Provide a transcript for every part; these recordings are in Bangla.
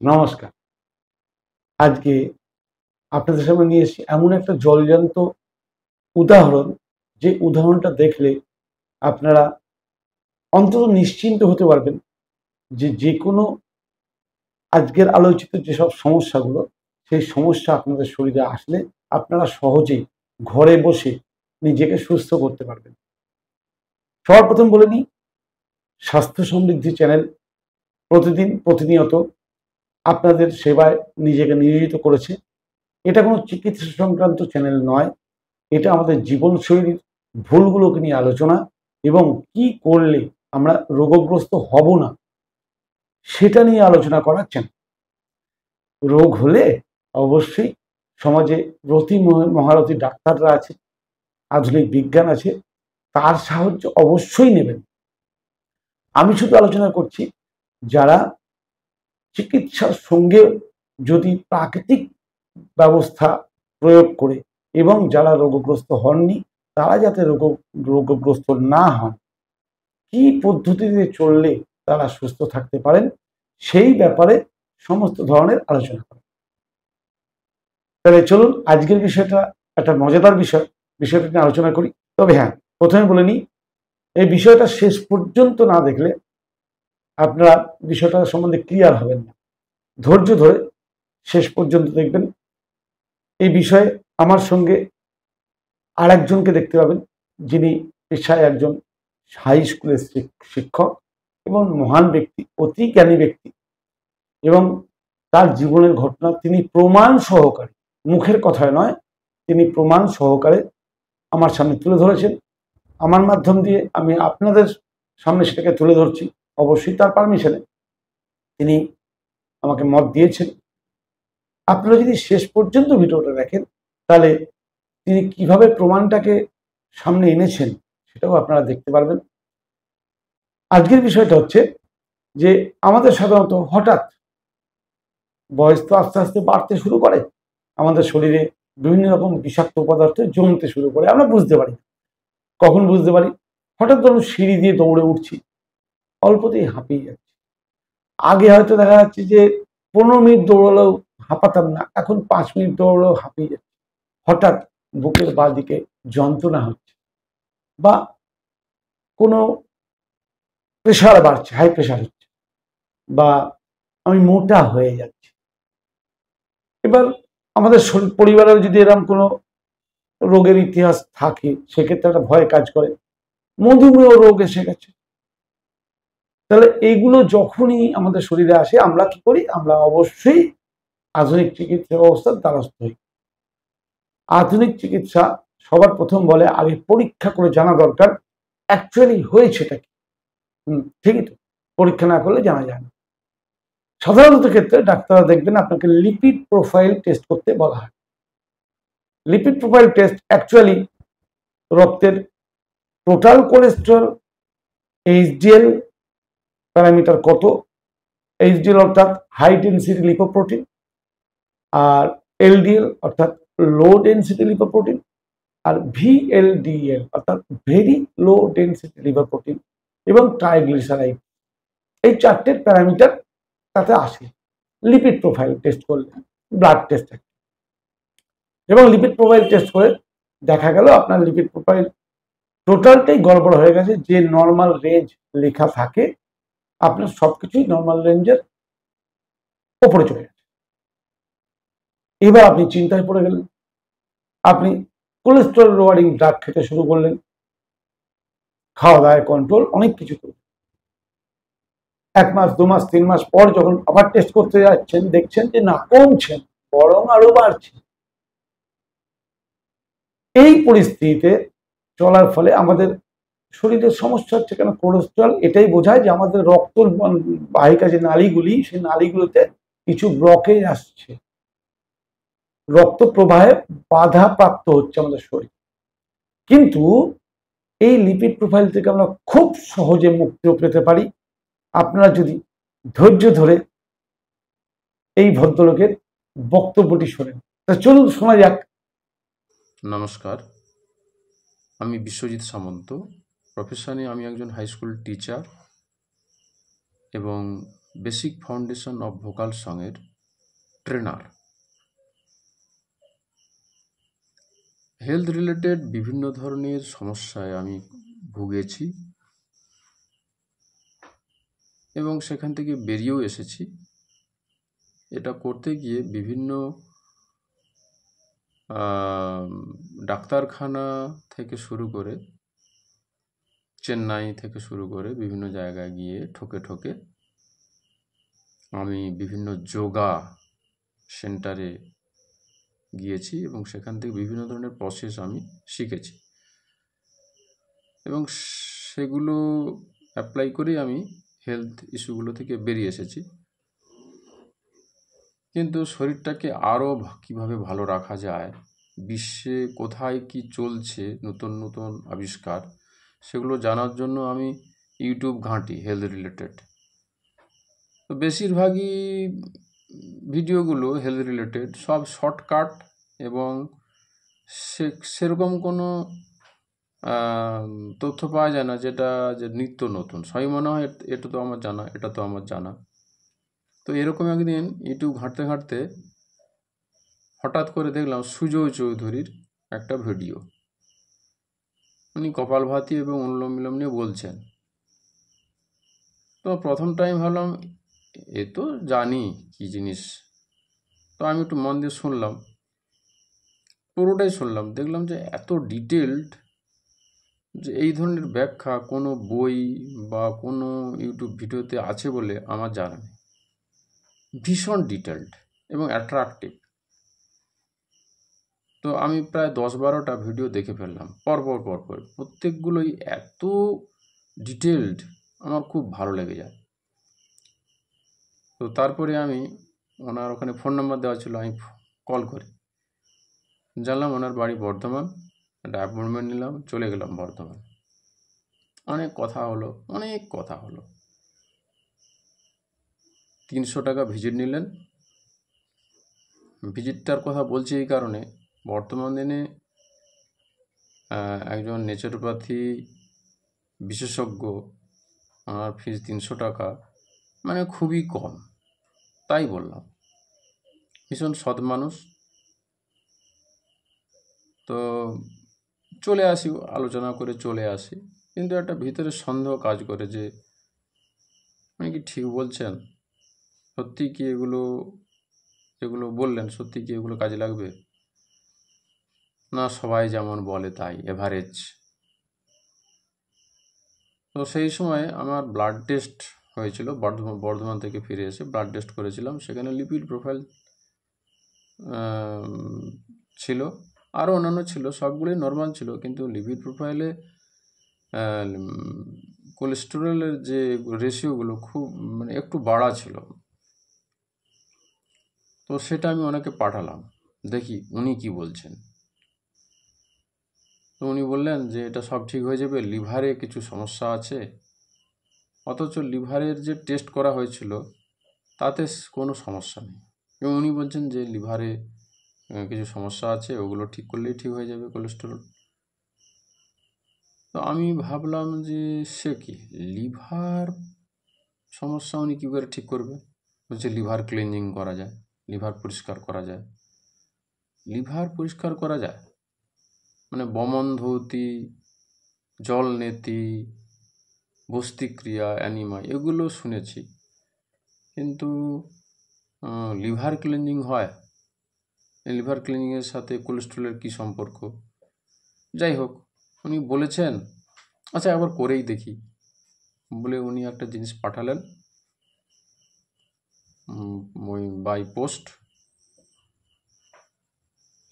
নমস্কার। আজকে আপনাদের সামনে নিয়ে এসেছি এমন একটা জলজ্যান্ত উদাহরণ, যে উদাহরণটা দেখলে আপনারা অন্তত নিশ্চিন্ত হতে পারবেন যে যেকোনো আজকের আলোচিত যেসব সমস্যাগুলো, সেই সমস্যা আপনাদের শরীরে আসলে আপনারা সহজেই ঘরে বসে নিজেকে সুস্থ করতে পারবেন। সবার প্রথম বলে নিই, স্বাস্থ্য সমৃদ্ধি চ্যানেল প্রতিদিন প্রতিনিয়ত আপনাদের সেবায় নিজেকে নিয়োজিত করেছে। এটা কোনো চিকিৎসা সংক্রান্ত চ্যানেল নয়, এটা আমাদের জীবনশৈলীর ভুলগুলোকে নিয়ে আলোচনা এবং কি করলে আমরা রোগগ্রস্ত হব না সেটা নিয়ে আলোচনা করার চ্যানেল। রোগ হলে অবশ্যই সমাজে রতি মহারথী ডাক্তাররা আছে, আধুনিক বিজ্ঞান আছে, তার সাহায্য অবশ্যই নেবেন। আমি শুধু আলোচনা করছি যারা চিকিৎসার সঙ্গে যদি প্রাকৃতিক ব্যবস্থা প্রয়োগ করে এবং যারা রোগগ্রস্ত হননি তারা যাতে রোগগ্রস্ত না হন, কি পদ্ধতিতে চললে তারা সুস্থ থাকতে পারেন সেই ব্যাপারে সমস্ত ধরনের আলোচনা করেন। তাহলে চলুন আজকের বিষয়টা একটা মজাদার বিষয়টা নিয়ে আলোচনা করি। তবে হ্যাঁ, প্রথমে বলে নিই, এই বিষয়টা শেষ পর্যন্ত না দেখলে আপনারা বিষয়টা সম্বন্ধে ক্লিয়ার হবেন না। ধৈর্য ধরে শেষ পর্যন্ত দেখবেন। এই বিষয়ে আমার সঙ্গে আর একজনকে দেখতে পাবেন, যিনি পেশায় একজন হাই স্কুলের শিক্ষক এবং মহান ব্যক্তি, অতি জ্ঞানী ব্যক্তি, এবং তার জীবনের ঘটনা তিনি প্রমাণ সহকারে, মুখের কথায় নয়, তিনি প্রমাণ সহকারে আমার সামনে তুলে ধরেছেন। আমার মাধ্যম দিয়ে আমি আপনাদের সামনে সেটাকে তুলে ধরছি, অবশ্যই তার পারমিশনে। তিনি আমাকে মত দিয়েছেন। আপনারা যদি শেষ পর্যন্ত ভিডিওটা দেখেন তাহলে তিনি কিভাবে প্রমাণটাকে সামনে এনেছেন সেটাও আপনারা দেখতে পারবেন। আজকের বিষয়টা হচ্ছে যে আমাদের সাধারণত হঠাৎ বয়স তো আস্তে আস্তে বাড়তে শুরু করে, আমাদের শরীরে বিভিন্ন রকম বিষাক্ত পদার্থ জমতে শুরু করে, আমরা বুঝতে পারি। কখন বুঝতে পারি? হঠাৎ ধরুন সিঁড়ি দিয়ে দৌড়ে উঠছি, অল্পতেই হাঁপিয়ে যাচ্ছি। আগে হয়তো দেখা যাচ্ছে যে 15 মিনিট দৌড়ালেও হাঁপাতাম না, এখন 5 মিনিট দৌড়ালেও হাঁপিয়ে যাচ্ছি। হঠাৎ বুকের বাঁ দিকে যন্ত্রণা হচ্ছে, বা কোনো প্রেশার বাড়ছে, হাই প্রেশার হচ্ছে, বা আমি মোটা হয়ে যাচ্ছি। এবার আমাদের পরিবারেও যদি এরকম কোনো রোগের ইতিহাস থাকে সেক্ষেত্রে একটা ভয় কাজ করে, মধুমেহ রোগ এসে গেছে। তাহলে এইগুলো যখনই আমাদের শরীরে আসে আমরা কি করি? আমরা অবশ্যই আধুনিক চিকিৎসা ব্যবস্থার দ্বারস্থ হই। আধুনিক চিকিৎসা সবার প্রথম বলে আগে পরীক্ষা করে জানা দরকার অ্যাকচুয়ালি হয়েছেটা কি। ঠিকই তো, পরীক্ষা না করলে জানা যায় না। সাধারণত ক্ষেত্রে ডাক্তাররা দেখবেন আপনাকে লিপিড প্রোফাইল টেস্ট করতে বলা হয়। লিপিড প্রোফাইল টেস্ট অ্যাকচুয়ালি রক্তের টোটাল কোলেস্টেরল, এইচডিএল প্যারামিটার কত, এইচডিএল অর্থাৎ হাই ডেন্সিটি লিপোপ্রোটিন, আর এলডিএল অর্থাৎ লো ডেন্সিটি লিপোপ্রোটিন, আর ভিএলডিএল অর্থাৎ ভেরি লো ডেন্সিটি লিপোপ্রোটিন, এবং ট্রাইগ্লিসারাইড। এই চারটের প্যারামিটার তাতে আসে লিপিড প্রোফাইল টেস্ট করলে, ব্লাড টেস্ট। এবং লিপিড প্রোফাইল টেস্ট করে দেখা গেল আপনার লিপিড প্রোফাইল টোটালটাই গড়বড় হয়ে গেছে। যে নর্মাল রেঞ্জ লেখা থাকে আপনার সবকিছুই নর্মাল রেঞ্জের ওপরে চলে গেছে। এবার আপনি চিন্তায় পড়ে গেলেন, আপনি কোলেস্টেরল লোয়ারিং ড্রাগ খেতে শুরু করলেন, খাওয়া দাওয়ায় কন্ট্রোল, অনেক কিছু করলেন। 1 মাস 2 মাস 3 মাস পর যখন আবার টেস্ট করতে যাচ্ছেন দেখছেন যে না কমছেন, বরং আরো বাড়ছে। এই পরিস্থিতিতে চলার ফলে আমাদের শরীরের সমস্যা হচ্ছে। কেন? কোলেস্টেরল এটাই বোঝায় যে আমাদের রক্ত বাহিকা যে নালীগুলি, সেই নালীগুলোতে কিছু ব্লকেজ আসছে, রক্ত প্রবাহে বাধা প্রাপ্ত হচ্ছে আমাদের শরীর। কিন্তু এই লিপিড প্রোফাইল থেকে আমরা খুব সহজে মুক্তিও পেতে পারি আপনারা যদি ধৈর্য ধরে এই ভদ্রলোকের বক্তব্যটি শোনেন। তা চলুন শোনা যাক। নমস্কার, আমি বিশ্বজিৎ সামন্ত। প্রফেশনে আমি একজন হাই স্কুল টিচার এবং বেসিক ফাউন্ডেশন অফ ভোকাল সঙের ট্রেনার। হেলথ রিলেটেড বিভিন্ন ধরনের সমস্যায় আমি ভুগেছি এবং সেখান থেকে বেরিয়েও এসেছি। এটা করতে গিয়ে বিভিন্ন ডাক্তারখানা থেকে শুরু করে, চেন্নাই থেকে শুরু করে বিভিন্ন জায়গায় গিয়ে ঠকে আমি বিভিন্ন যোগা সেন্টারে গিয়েছি এবং সেখান থেকে বিভিন্ন ধরনের প্রসেস আমি শিখেছি এবং সেগুলো অ্যাপ্লাই করেই আমি হেলথ ইস্যুগুলো থেকে বেরিয়ে এসেছি। কিন্তু শরীরটাকে আরও কীভাবে ভালো রাখা যায়, বিশ্বে কোথায় কি চলছে, নতুন নতুন আবিষ্কার, সেগুলো জানার জন্য আমি ইউটিউব ঘাঁটি হেলথ রিলেটেড। তো বেশিরভাগই ভিডিওগুলো হেলথ রিলেটেড, সব শর্টকাট এবং সেরকম কোনো তথ্য পাওয়া যায় না যেটা যে নিত্য নতুন। সবই মনে হয় এটা তো আমার জানা, এটা তো আমার জানা। তো এরকম একদিন ইউটিউব ঘাঁটতে ঘাঁটতে হঠাৎ করে দেখলাম সুজয় চৌধুরীর একটা ভিডিও। উনি কপালভাতি এবং অনুলোম বিলোম নিয়ে বলছেন। তো প্রথম টাইম ভাবলাম এ তো জানি কি জিনিস, তো আমি একটু মন দিয়ে শুনলাম, পুরোটাই শুনলাম। দেখলাম যে এত ডিটেলড যে এই ধরনের ব্যাখ্যা কোনো বই বা কোনো ইউটিউব ভিডিওতে আছে বলে আমার জানা নেই। ভীষণ ডিটেলড এবং অ্যাট্রাকটিভ। তো আমি প্রায় 10-12টা ভিডিও দেখে ফেললাম পরপর। প্রত্যেকগুলোই এত ডিটেলড, আমার খুব ভালো লেগে যায়। তো তারপরে আমি ওনার ওখানে ফোন নাম্বার দেওয়া ছিল, আমি কল করি, জানলাম ওনার বাড়ি বর্ধমান। একটা অ্যাপয়েন্টমেন্ট নিলাম, চলে গেলাম বর্ধমান। অনেক কথা হলো। 300 টাকা ভিজিট নিলেন। ভিজিটটার কথা বলছি এই কারণে, বর্তমান দিনে একজন নেচারোপ্যাথি বিশেষজ্ঞ, আমার ফিস 300 টাকা, মানে খুবই কম। তাই বললাম, ভীষণ সৎ মানুষ। তো চলে আসি, আলোচনা করে চলে আসি, কিন্তু একটা ভিতরে সন্দেহ কাজ করে যে উনি কি ঠিক বলছেন, সত্যি কি যেগুলো বললেন সত্যি কি এগুলো কাজে লাগবে, না সবাই যেমন বলে তাই এভারেজ। তো সেই সময় আমার ব্লাড টেস্ট হয়েছিল, বর্ধমান থেকে ফিরে এসে ব্লাড টেস্ট করেছিলাম। সেখানে লিপিড প্রোফাইল ছিল, আরও অন্যান্য ছিল, সবগুলোই নর্মাল ছিল, কিন্তু লিপিড প্রোফাইলে কোলেস্টেরলের যে রেশিওগুলো খুব একটু বাড়া ছিল। তো সেটা আমি ওনাকে পাঠালাম, দেখি উনি কি বলছেন। তো উনি বললেন যে এটা সব ঠিক হয়ে যাবে, লিভারে কিছু সমস্যা আছে। অথচ লিভারের যে টেস্ট করা হয়েছিল তাতে কোনো সমস্যা নেই, এবং উনি বলছেন যে লিভারে কিছু সমস্যা আছে, ওগুলো ঠিক করলেই ঠিক হয়ে যাবে কোলেস্টেরল। তো আমি ভাবলাম যে সে কি, লিভার সমস্যা উনি কী করে ঠিক করবে? বলছে লিভার ক্লিনজিং করা যায়, লিভার পরিষ্কার করা যায়। লিভার পরিষ্কার করা যায় মানে বমনধৌতি, জলনেতি, বস্তিক্রিয়া, অ্যানিমা, এগুলো শুনেছি, কিন্তু লিভার ক্লিনজিং হয়? এই লিভার ক্লিনজিংয়ের সাথে কোলেস্টেরলের কী সম্পর্ক? যাই হোক, উনি বলেছেন আচ্ছা একবার করেই দেখি বলে উনি একটা জিনিস পাঠালেন ওই বাই পোস্ট।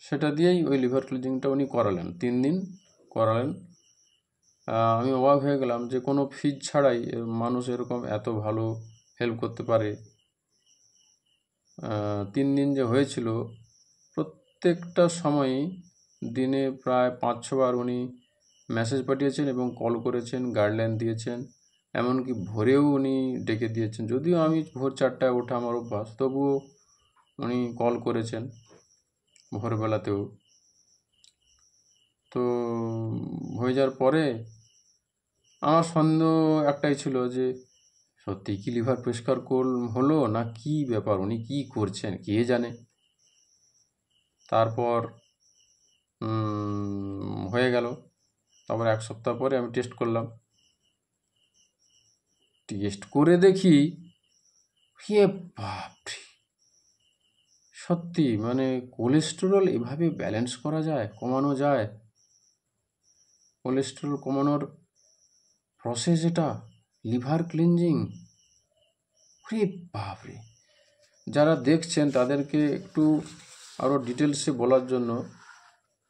সেটা দিয়েই ওই লিভার ক্লিনজিংটা উনি করালেন, 3 দিন করালেন। আমি অবাক হয়ে গেলাম যে কোনো ফিজ ছাড়াই মানুষ এরকম এত ভালো হেল্প করতে পারে। 3 দিন যে হয়েছিল, প্রত্যেকটা সময়ই দিনে প্রায় 5-6 বার উনি মেসেজ পাঠিয়েছেন এবং কল করেছেন, গাইডলাইন দিয়েছেন, এমনকি ভোরেও উনি ডেকে দিয়েছেন। যদিও আমি ভোর 4টায় ওঠা আমার অভ্যাস, তবুও উনি কল করেছেন ভোরবেলাতেও। তো হয়ে যাওয়ার পরে আমার সন্দেহ একটাই ছিল যে সত্যি কি লিভার পরিষ্কার হলো না কি ব্যাপার, উনি কি করছেন কে জানে। তারপর হয়ে গেল। তারপর 1 সপ্তাহ পরে আমি টেস্ট করলাম। টেস্ট করে দেখি, হে বাপরে, সত্যি মানে কোলেস্টেরল এভাবে ব্যালেন্স করা যায়, কমানো যায়। কোলেস্টেরল কমানোর প্রসেস এটা, লিভার ক্লিনজিং। হে বাপরে, যারা দেখছেন তাদেরকে একটু আরও ডিটেলসে বলার জন্য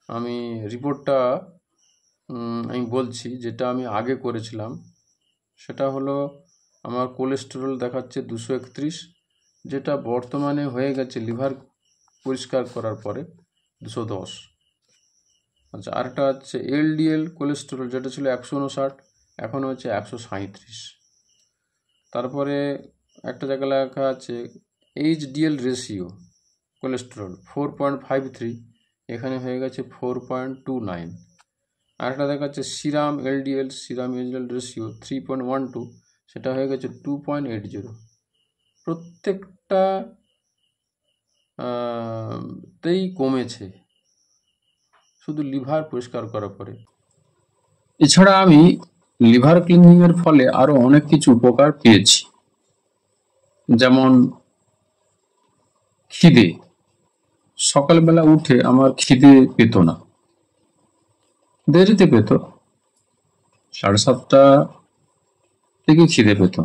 আমি রিপোর্টটা আমি বলছি, যেটা আমি আগে করেছিলাম। সেটা হলো আমার কোলেস্টেরল দেখাচ্ছে 231, যেটা বর্তমানে হয়ে গেছে লিভার পরিষ্কার করার পরে 210। আচ্ছা, আরেকটা হচ্ছে এলডিএল কোলেস্টেরল, যেটা ছিল 159, এখন হচ্ছে 137। তারপরে একটা জায়গায় লেখা আছে এইচডিএল রেশিও কোলেস্টেরল 4.53, এখানে হয়ে গেছে 4.29। আরেকটা দেখা যাচ্ছে সিরাম এলডিএল রেশিও 3.12, সেটা হয়ে গেছে 2.80। প্রত্যেকটা তেই কমেছে শুধু লিভার পরিষ্কার করার পরে। এছাড়া আমি লিভার ক্লিনিংয়ের ফলে আরো অনেক কিছু উপকার পেয়েছি, যেমন খিদে। সকালবেলা উঠে আমার খিদে পেত না, দেরিতে পেত, 7:30 থেকে খিদে পেত।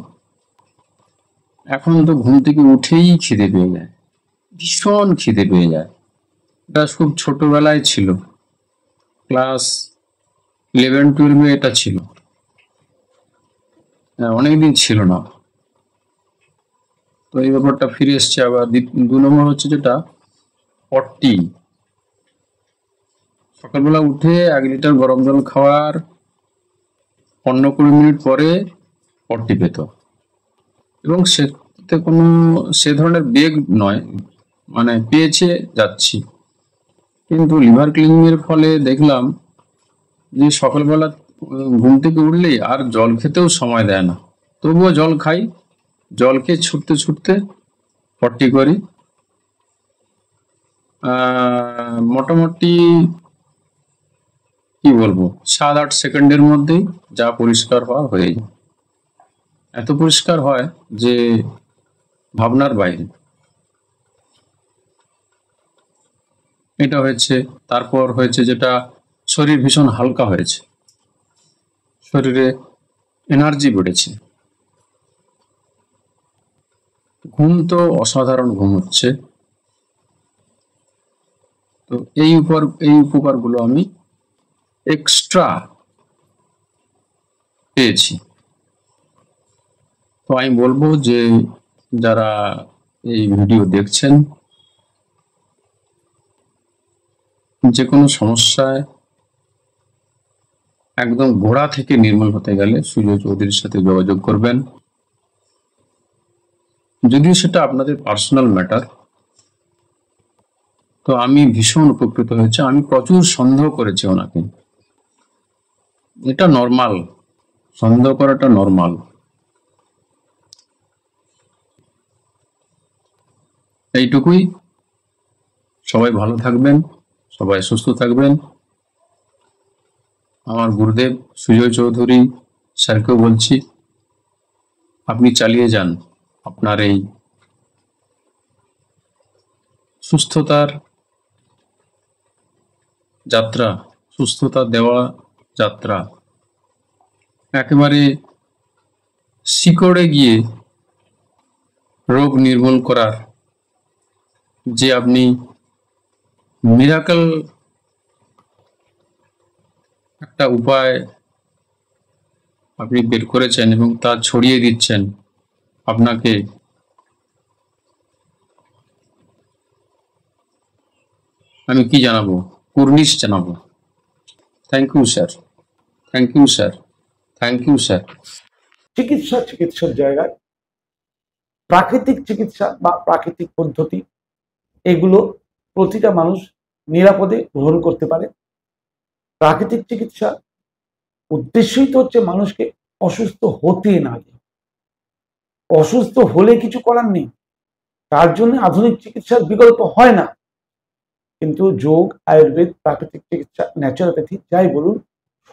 এখন তো ঘুম থেকে উঠেই খিদে পেয়ে যায়, ভীষণ খিদে পেয়ে যায়। এটা খুব ছোটবেলায় ছিল, ক্লাস 11-12 এটা ছিল, অনেকদিন ছিল না। তো এই ব্যাপারটা ফিরে এসছে আবার। 2 নম্বর হচ্ছে যেটা পটি। সকালবেলা উঠে 1 লিটার গরম জল খাওয়ার 15-20 মিনিট পরে পটি পেত, এবং সেতে কোনো সে ধরনের বেগ নয়, মানে পেয়েছে যাচ্ছি। কিন্তু লিভার ক্লিনিং এর ফলে দেখলাম যে সকালবেলা ঘুম থেকে উঠলেই আর জল খেতেও সময় দেয় না, তবুও জল খাই, জল খেয়ে ছুটতে ছুটতে পটি করি। মোটামুটি কি বলবো, 7-8 সেকেন্ডের মধ্যেই যা পরিষ্কার হওয়া হয়ে যায়। এত পরিষ্কার হয় যে ভাবনার বাইরে। এটা হয়েছে। তারপর হয়েছে যেটা, শরীর ভীষণ হালকা হয়েছে, শরীরে এনার্জি বেড়েছে। ঘুম তো অসাধারণ ঘুম হচ্ছে। তো এই উপকারগুলো আমি এক্সট্রা পেয়েছি। তো আমি বলবো যে যারা এই ভিডিও দেখছেন, যে কোনো সমস্যায় একদম গোড়া থেকে নির্মূল হতে গেলে সুজয় চৌধুরীর সাথে যোগাযোগ করবেন। যদিও সেটা আপনাদের পার্সোনাল ম্যাটার, তো আমি ভীষণ উপকৃত হয়েছে। আমি প্রচুর সন্দেহ করেছি ওনাকে, এটা নর্মাল, সন্দেহ করাটা নর্মাল। এইটুকুই। সবাই ভালো থাকবেন, সবাই সুস্থ থাকবেন। আমার গুরুদেব সুজয় চৌধুরী স্যারকেও বলছি, আপনি চালিয়ে যান আপনার এই সুস্থতার যাত্রা, সুস্থতা দেওয়া যাত্রা। একেবারে শিকড়ে গিয়ে রোগ নির্মূল করার যে আপনি মিরাকল একটা উপায় আপনি বের করেছেন এবং তা ছড়িয়ে দিচ্ছেন, আপনাকে আমি কি জানাবো, কুর্নিশ জানাবো। Thank you sir, thank you sir, thank you sir. চিকিৎসার জায়গায় প্রাকৃতিক চিকিৎসা বা প্রাকৃতিক পদ্ধতি, এগুলো প্রতিটা মানুষ নিরাপদে গ্রহণ করতে পারে। প্রাকৃতিক চিকিৎসা উদ্দেশ্যই তো হচ্ছে মানুষকে অসুস্থ হতে না দেওয়া। অসুস্থ হলে কিছু করার নেই, তার জন্য আধুনিক চিকিৎসার বিকল্প হয় না। কিন্তু যোগ, আয়ুর্বেদ, প্রাকৃতিক চিকিৎসা, ন্যাচুরোপ্যাথি যাই বলুন,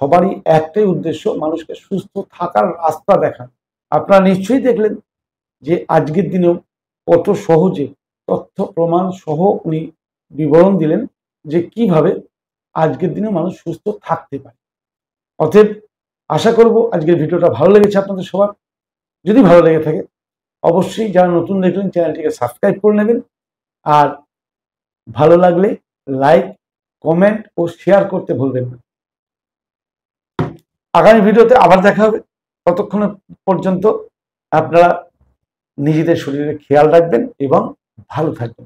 সবারই একটাই উদ্দেশ্য, মানুষকে সুস্থ থাকার রাস্তা দেখানো। আপনারা নিশ্চয়ই দেখলেন যে আজকের দিনেও কত সহজে তথ্য প্রমাণ সহ উনি বিবরণ দিলেন যে কিভাবে আজকের দিনে মানুষ সুস্থ থাকতে পারে। অতএব আশা করব আজকের ভিডিওটা ভালো লেগেছে আপনাদের সবার। যদি ভালো লেগে থাকে অবশ্যই যারা নতুন দেখলেন চ্যানেলটিকে সাবস্ক্রাইব করে নেবেন, আর ভালো লাগলে লাইক, কমেন্ট ও শেয়ার করতে ভুলবেন না। আগামী ভিডিওতে আবার দেখা হবে। ততক্ষণ পর্যন্ত আপনারা নিজেদের শরীরের খেয়াল রাখবেন এবং ভালো থাকবেন।